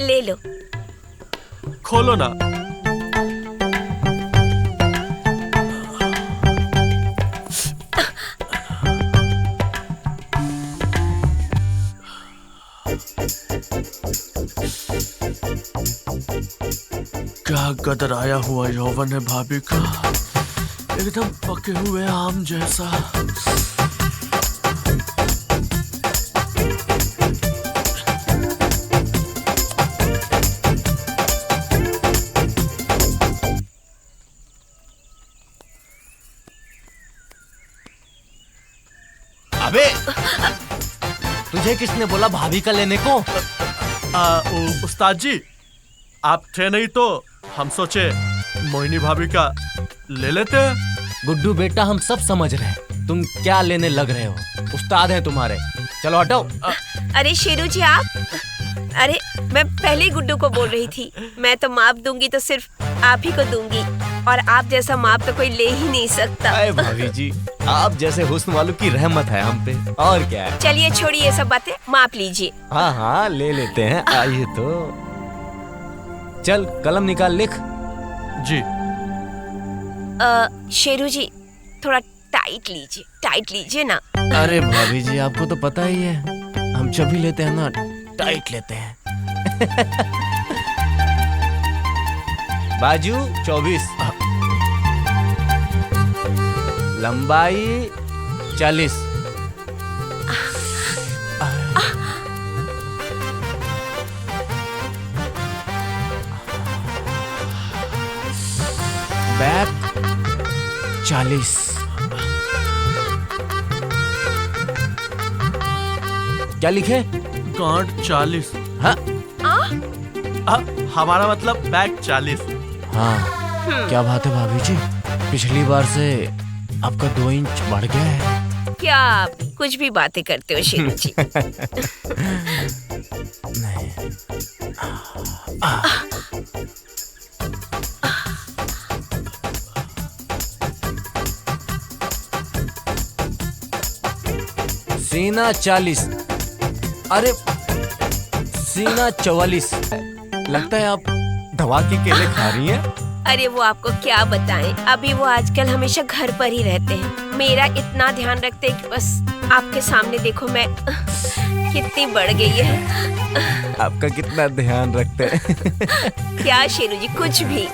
ले लो। खोलो ना। क्या गदराया हुआ यौवन है भाभी का, एकदम पके हुए आम जैसा। अबे तुझे किसने बोला भाभी का लेने को? उस्ताद जी, आप थे नहीं तो हम सोचे मोहिनी भाभी का ले लेते हैं। गुड्डू बेटा, हम सब समझ रहे हैं तुम क्या लेने लग रहे हो। उस्ताद हैं तुम्हारे, चलो हटो। अरे शेरू जी आप, अरे मैं पहले ही गुड्डू को बोल रही थी, मैं तो माप दूंगी तो सिर्फ आप ही को दूंगी, और आप जैसा माप तो कोई ले ही नहीं सकता। अरे भाभी जी, आप जैसे हुस्न वालों की रहमत है हम पे, और क्या है। चलिए छोड़िए ये सब बातें, माप लीजिए। हाँ हाँ ले लेते हैं, आइए तो। चल कलम निकाल, लिख। जी। शेरू जी थोड़ा टाइट लीजिए ना। अरे भाभी जी, आपको तो पता ही है, हम जब भी लेते हैं ना टाइट लेते हैं। बाजू 24, लंबाई 40। बैक 40। क्या लिखे? गांठ 40। हाँ हमारा मतलब बैग 40। हाँ, क्या बात है भाभी जी, पिछली बार से आपका 2 इंच बढ़ गया है। क्या आप कुछ भी बातें करते हो शेरू जी। नहीं। सीना 40। अरे सीना 44। लगता है आप दवा के केले खा रही हैं। अरे वो आपको क्या बताएं, अभी वो आजकल हमेशा घर पर ही रहते हैं, मेरा इतना ध्यान रखते हैं कि बस आपके सामने देखो मैं कितनी बढ़ गई है। आपका कितना ध्यान रखते हैं। क्या शेरू जी, कुछ भी।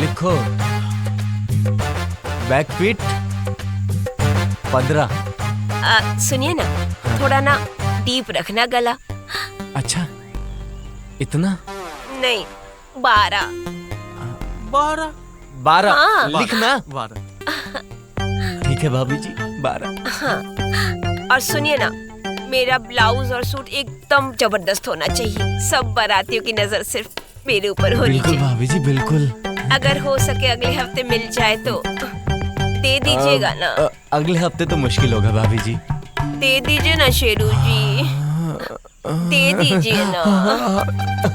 लिखो, बैक फीट 15। सुनिए ना, थोड़ा ना डीप रखना गला। अच्छा, इतना? नहीं, 12। 12 हाँ। लिखना। 12। ठीक है भाभी जी, 12। हाँ। और सुनिए ना, मेरा ब्लाउज और सूट एकदम जबरदस्त होना चाहिए, सब बारातियों की नजर सिर्फ मेरे ऊपर होनी बिल्कुल चाहिए। भाभी जी, बिल्कुल। अगर हो सके अगले हफ्ते मिल जाए तो दे दीजिएगा ना। अगले हफ्ते तो मुश्किल होगा भाभी जी। दे दीजिए ना शेरू जी, दे दीजिए ना।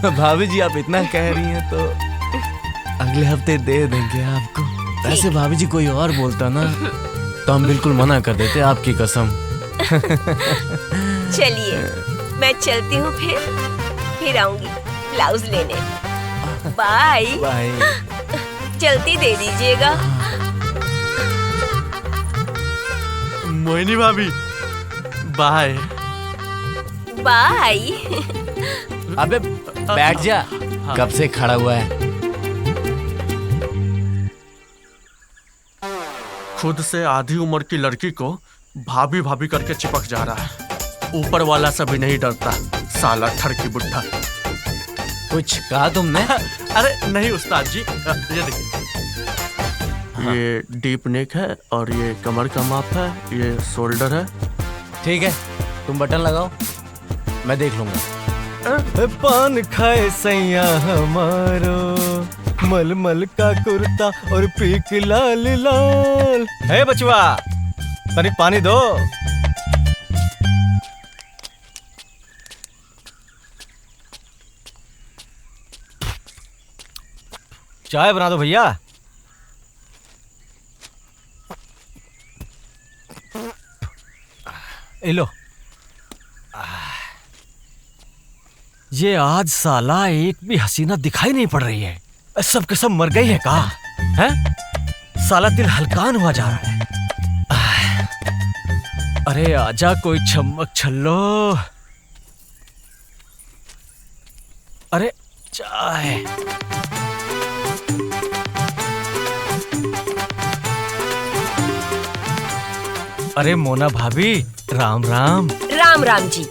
भाभी जी, आप इतना कह रही हैं तो अगले हफ्ते दे देंगे आपको। वैसे भाभी जी, कोई और बोलता ना तो हम बिल्कुल मना कर देते, आपकी कसम। चलिए मैं चलती हूँ, फिर आऊंगी ब्लाउज लेने। बाय। बाय। जल्दी दे दीजिएगा। मोहिनी भाभी, बाय। बाय। अबे बैठ जा, कब से खड़ा हुआ है। खुद से आधी उम्र की लड़की को भाभी भाभी करके चिपक जा रहा है। ऊपर वाला से भी नहीं डरता, साला ठरकी बुड्ढा। कुछ कहा तुमने? अरे नहीं उस्ताद जी, ये देखिए। ये डीप नेक है और ये कमर का माप है, ये शोल्डर है। ठीक है, तुम बटन लगाओ, मैं देख लूंगा। पान खाए सैया हमारो, मलमल का कुर्ता और पीक लाल लाल। है बचवा, तनिक पानी दो। चाय बना दो भैया। ए लो। ये आज साला एक भी हसीना दिखाई नहीं पड़ रही है। सब के सब मर गई है का? हैं? साला दिल हलकान हुआ जा रहा है। अरे आजा कोई चम्मक छल्लो। अरे चाय। अरे मोना भाभी, राम राम। राम राम जी।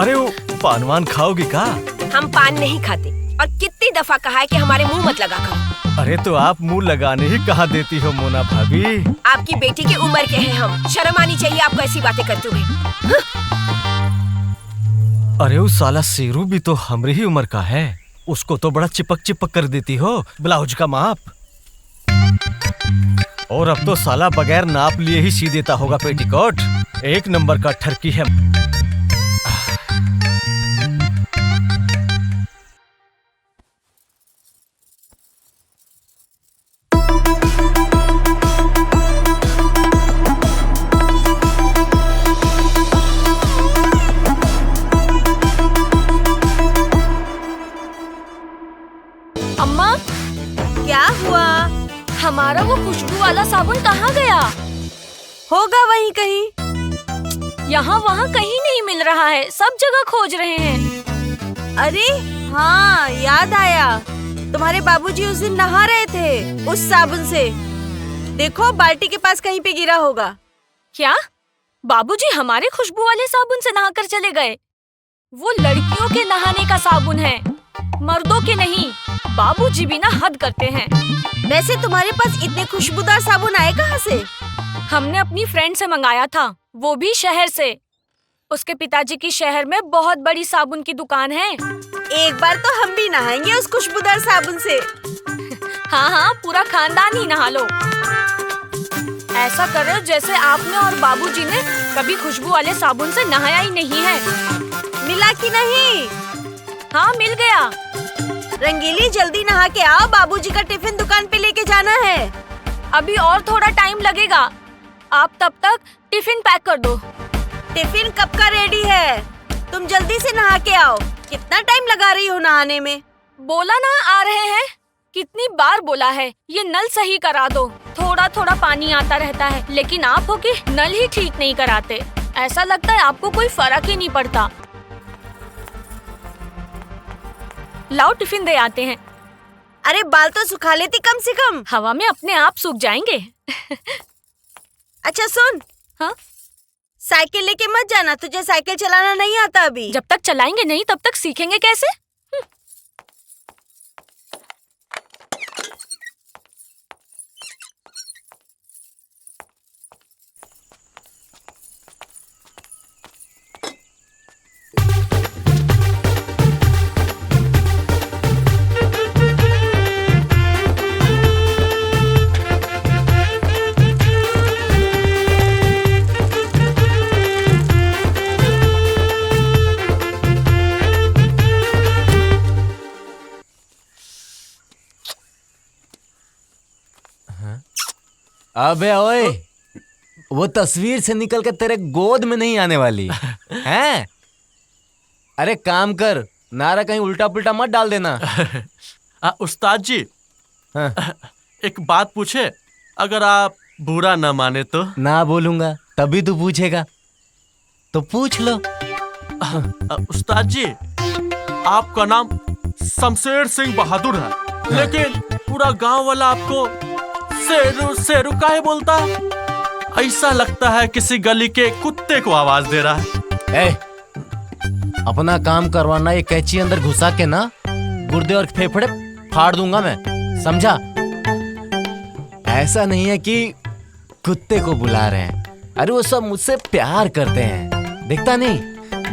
अरे वो पान वान खाओगी का? हम पान नहीं खाते और कितनी दफा कहा है कि हमारे मुंह मत लगा करो। अरे तो आप मुंह लगाने ही कहाँ देती हो मोना भाभी? आपकी बेटी की उम्र के हैं हम, शर्म आनी चाहिए आपको ऐसी बातें करते हुए। अरे वो साला शेरू भी तो हमारी ही उम्र का है, उसको तो बड़ा चिपक चिपक कर देती हो ब्लाउज का माप। और अब तो साला बगैर नाप लिए ही सी देता होगा पेटीकोट। एक नंबर का ठरकी है। अम्मा, क्या हुआ? हमारा वो खुशबू वाला साबुन कहाँ गया? होगा वहीं कहीं। यहाँ वहाँ कहीं नहीं मिल रहा है, सब जगह खोज रहे हैं। अरे हाँ, याद आया, तुम्हारे बाबूजी उस दिन नहा रहे थे उस साबुन से। देखो बाल्टी के पास कहीं पे गिरा होगा। क्या बाबूजी हमारे खुशबू वाले साबुन से नहाकर चले गए? वो लड़कियों के नहाने का साबुन है, मर्दों के नहीं। बाबूजी भी ना हद करते हैं। वैसे तुम्हारे पास इतने खुशबूदार साबुन आए कहाँ से? हमने अपनी फ्रेंड से मंगाया था, वो भी शहर से। उसके पिताजी की शहर में बहुत बड़ी साबुन की दुकान है। एक बार तो हम भी नहाएंगे उस खुशबूदार साबुन से। हाँ हाँ, पूरा खानदान ही नहा लो। ऐसा करो जैसे आपने और बाबूजी ने कभी खुशबू वाले साबुन से नहाया ही नहीं है। मिला कि नहीं? हाँ, मिल गया। रंगीली जल्दी नहा के आओ, बाबूजी का टिफिन दुकान पे लेके जाना है। अभी और थोड़ा टाइम लगेगा, आप तब तक टिफिन पैक कर दो। टिफिन कब का रेडी है? तुम जल्दी से नहा के आओ। कितना टाइम लगा रही हो नहाने में? बोला ना आ रहे हैं, कितनी बार बोला है ये नल सही करा दो। थोड़ा थोड़ा पानी आता रहता है, लेकिन आप हो कि नल ही ठीक नहीं कराते। ऐसा लगता है आपको कोई फर्क ही नहीं पड़ता। लाओ टिफिन दे आते हैं। अरे बाल तो सुखा लेती कम से कम। हवा में अपने आप सूख जाएंगे। अच्छा सुन, हाँ? साइकिल लेके मत जाना, तुझे साइकिल चलाना नहीं आता अभी। जब तक चलाएंगे नहीं तब तक सीखेंगे कैसे? अबे ओए, वो तस्वीर से निकल के तेरे गोद में नहीं आने वाली हैं? अरे काम कर, नारा कहीं उल्टा पुल्टा मत डाल देना। उस्ताद जी, हाँ। एक बात पूछे, अगर आप बुरा ना माने तो? ना बोलूंगा तभी तू पूछेगा, तो पूछ लो। उस्ताद जी, आपका नाम शमशेर सिंह बहादुर है, लेकिन पूरा गांव वाला आपको शेरू शेरू काहे बोलता है? ऐसा लगता है किसी गली के कुत्ते को आवाज दे रहा है। अपना काम करवाना, ये कैंची अंदर घुसा के ना गुर्दे और फेफड़े फाड़ दूंगा मैं, समझा? ऐसा नहीं है कि कुत्ते को बुला रहे हैं, अरे वो सब मुझसे प्यार करते हैं। देखता नहीं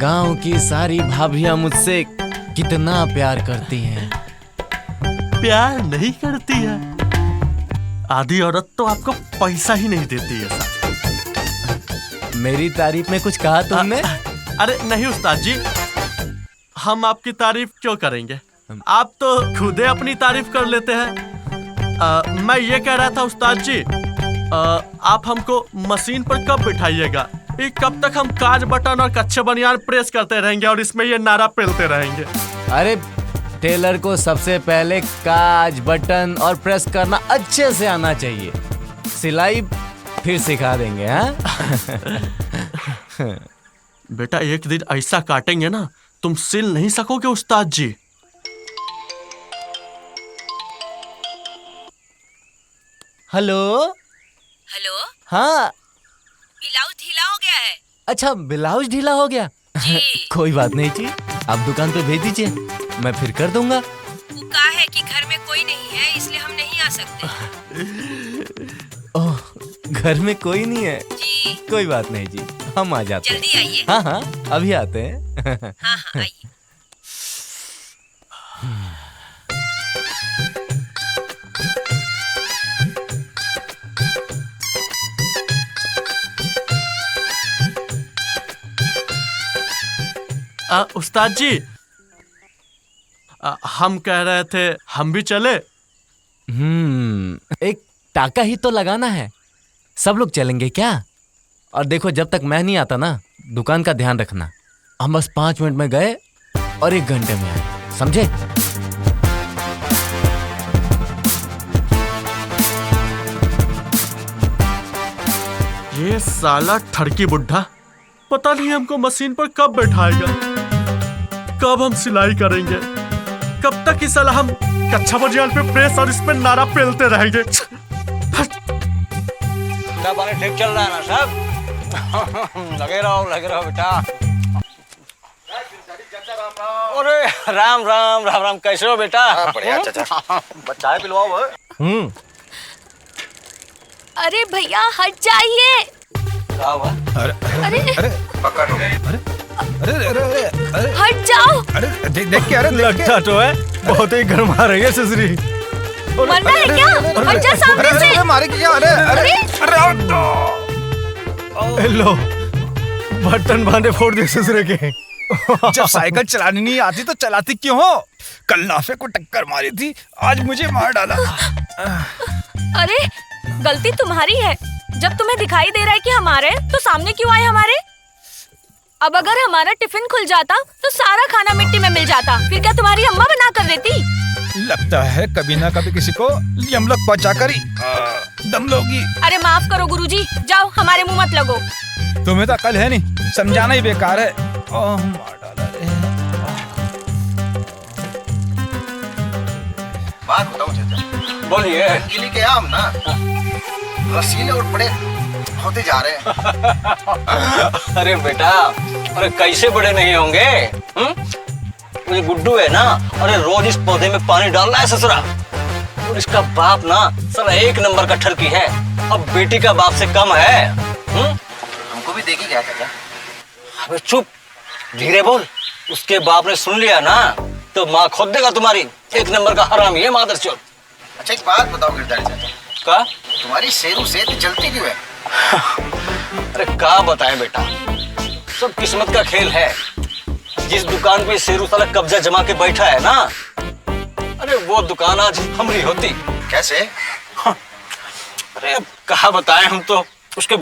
गांव की सारी भाभियां मुझसे कितना प्यार करती हैं। प्यार नहीं करती है? आधी औरत तो आपको पैसा ही नहीं देती है साहब। मेरी तारीफ में कुछ कहा तुमने? अरे नहीं उस्ताद जी, हम आपकी तारीफ क्यों करेंगे, आप तो खुदे अपनी तारीफ कर लेते हैं। मैं ये कह रहा था उस्ताद जी, आप हमको मशीन पर कब बिठाइएगा, ये कब तक हम काज बटन और कच्चे बनियान प्रेस करते रहेंगे और इसमें ये नारा पेलते रहेंगे? अरे टेलर को सबसे पहले काज बटन और प्रेस करना अच्छे से आना चाहिए, सिलाई फिर सिखा देंगे। हाँ बेटा एक दिन ऐसा काटेंगे ना तुम सिल नहीं सकोगे उस्ताद जी। हेलो। हेलो, हाँ ब्लाउज ढीला हो गया है। अच्छा, ब्लाउज ढीला हो गया। जी। कोई बात नहीं जी, आप दुकान पे भेज दीजिए, मैं फिर कर दूंगा। वो कहा है कि घर में कोई नहीं है इसलिए हम नहीं आ सकते। ओह, घर में कोई नहीं है? जी। कोई बात नहीं जी, हम आ जाते हैं। जल्दी आइए। हाँ हाँ, अभी आते हैं। हाँ हाँ आइए। उस्ताद जी हम कह रहे थे हम भी चले। एक टाका ही तो लगाना है, सब लोग चलेंगे क्या? और देखो जब तक मैं नहीं आता ना, दुकान का ध्यान रखना। हम बस 5 मिनट में गए और 1 घंटे में आए, समझे? ये साला ठरकी बुड्ढा पता नहीं हमको मशीन पर कब बैठाएगा, कब हम सिलाई करेंगे, कब तक इस साला हम कच्चा बनियान पे प्रेस और इस पे नारा पेलते रहेंगे। पानी ठीक चल रहा है ना सब? लगे रहो बेटा। अरे राम राम राम राम, कैसे हो बेटा? बढ़िया चाचा। चाय पिलवाओ। अरे भैया हट जाइए। क्या हुआ? अरे पकड़। अरे हट जाओ। अरे देख के, अरे लगता तो है बहुत ही गर्मा रही है ससुरी। मरना है क्या? हट जा सामने से। मारे क्या? अरे लो, बटन बांधे फोड़ दिए ससुरे के। जब साइकिल चलानी नहीं आती तो चलाती क्यों हो? कल नाफे को टक्कर मारी थी, आज मुझे मार डाला। अरे गलती तुम्हारी है, जब तुम्हें दिखाई दे रहा है कि हमारे तो सामने क्यों आए हमारे? अब अगर हमारा टिफिन खुल जाता तो सारा खाना मिट्टी में मिल जाता, फिर क्या तुम्हारी अम्मा बना कर देती? लगता है कभी ना कभी किसी को यमलोक पहुंचा कर ही दम लोगी। अरे माफ करो गुरुजी, जाओ हमारे मुंह मत लगो। तुम्हें तो अकल है नहीं, समझाना ही बेकार है। मार डाला रे। बात बताओ चाचा, बोलिए। रंगीली के आम ना रसीले और बड़े होते जा रहे हैं। अरे बेटा, अरे कैसे बड़े नहीं होंगे? ये गुड्डू है ना, अरे रोज इस पौधे में पानी डाल रहा है ससुरा, और इसका बाप ना साला 1 नंबर का ठरकी है, अब बेटी का बाप से कम है। हमको भी देखी गया चाचा। अबे चुप, धीरे बोल। उसके बाप ने सुन लिया ना तो माँ खोद देगा तुम्हारी। 1 नंबर का हरामी है मादरचोद। अच्छा एक बात बताओ गिरधारी चाचा, का? तुम्हारी शेरू सेहत जलती क्यों है? अरे क्या बताएं बेटा, सब किस्मत का खेल है। जिस दुकान पे शेरू साला कब्जा जमा के बैठा है ना, अरे वो दुकान आज हमारी होती। कैसे? अरे अब कहा बताएं हम तो, उसके